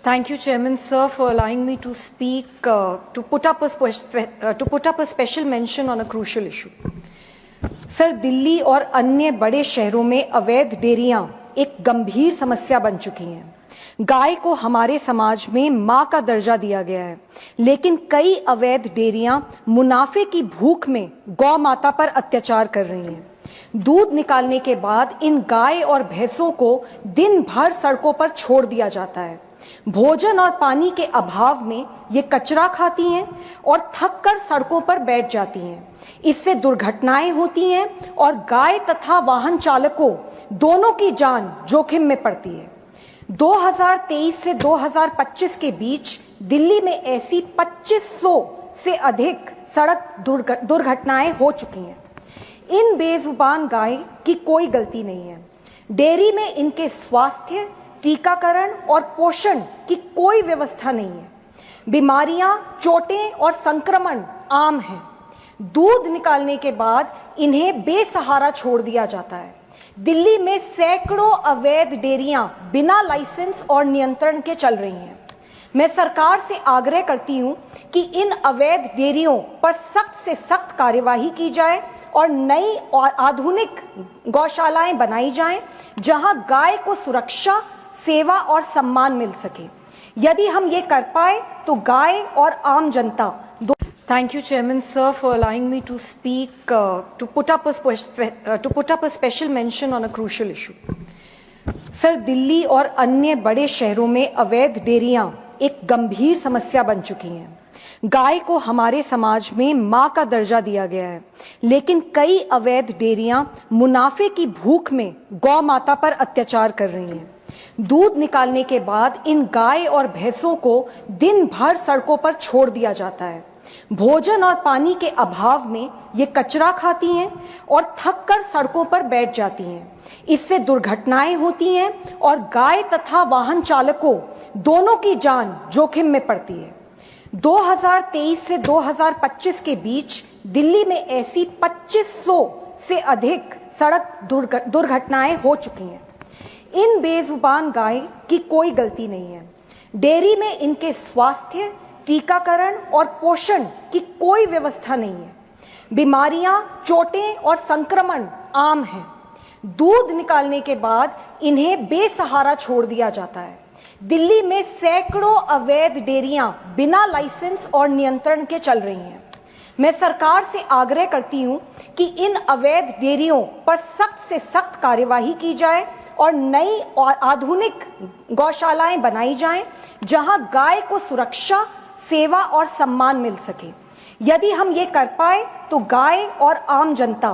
Thank you, Chairman Sir, for allowing me to speak, to put up a special mention on a crucial issue. Sir, Delhi और अन्य बड़े शहरों में अवैध डेयरियां एक गंभीर समस्या बन चुकी हैं। गाय को हमारे समाज में मां का दर्जा दिया गया है, लेकिन कई अवैध डेयरियां मुनाफे की भूख में गौ माता पर अत्याचार कर रही हैं। दूध निकालने के बाद इन गाय और भैंसों को दिन भर सड़कों पर छोड़ दिया जाता है। भोजन और पानी के अभाव में ये कचरा खाती हैं और थक कर सड़कों पर बैठ जाती हैं। इससे दुर्घटनाएं होती हैं और गाय तथा वाहन चालकों दोनों की जान जोखिम में पड़ती है। 2023 से 2025 के बीच दिल्ली में ऐसी 2500 से अधिक सड़क दुर्घटनाएं हो चुकी हैं। इन बेजुबान गाय की कोई गलती नहीं है। डेयरी में इनके स्वास्थ्य, टीकाकरण और पोषण की कोई व्यवस्था नहीं है। बीमारियां, चोटें और संक्रमण आम हैं। दूध निकालने के बाद इन्हें बेसहारा छोड़ दिया जाता है। दिल्ली में सैकड़ों अवैध डेयरियां बिना लाइसेंस और नियंत्रण के चल रही हैं। मैं सरकार से आग्रह करती हूं कि इन अवैध डेयरियों पर सख्त से सख्त कार्यवाही की जाए और नई और आधुनिक गौशालाएं बनाई जाएं, जहां गाय को सुरक्षा, सेवा और सम्मान मिल सके। यदि हम ये कर पाए तो गाय और आम जनता Thank you, Chairman Sir, for allowing me to speak, to put up a special mention on a crucial issue. Sir, Delhi और अन्य बड़े शहरों में अवैध डेयरियां एक गंभीर समस्या बन चुकी हैं। गाय को हमारे समाज में मां का दर्जा दिया गया है, लेकिन कई अवैध डेयरियां मुनाफे की भूख में गौ माता पर अत्याचार कर रही हैं। दूध निकालने के बाद इन गाय और भैंसों को दिन भर सड़कों पर छोड़ दिया जाता है। भोजन और पानी के अभाव में ये कचरा खाती हैं और थक कर सड़कों पर बैठ जाती हैं। इससे दुर्घटनाएं होती हैं और गाय तथा वाहन चालकों दोनों की जान जोखिम में पड़ती है। 2023 से 2025 के बीच दिल्ली में ऐसी 2500 से अधिक सड़क दुर्घटनाएं हो चुकी हैं। इन बेजुबान गाय की कोई गलती नहीं है। डेयरी में इनके स्वास्थ्य, टीकाकरण और पोषण की कोई व्यवस्था नहीं है। बीमारियां, चोटें और संक्रमण आम हैं। दूध निकालने के बाद इन्हें बेसहारा छोड़ दिया जाता है। दिल्ली में सैकड़ों अवैध डेयरियां बिना लाइसेंस और नियंत्रण के चल रही हैं। मैं सरकार से आग्रह करती हूं कि इन अवैध डेयरियों पर सख्त से सख्त कार्यवाही की जाए और नई और आधुनिक गौशालाएं बनाई जाएं, जहां गाय को सुरक्षा, सेवा और सम्मान मिल सके। यदि हम ये कर पाए तो गाय और आम जनता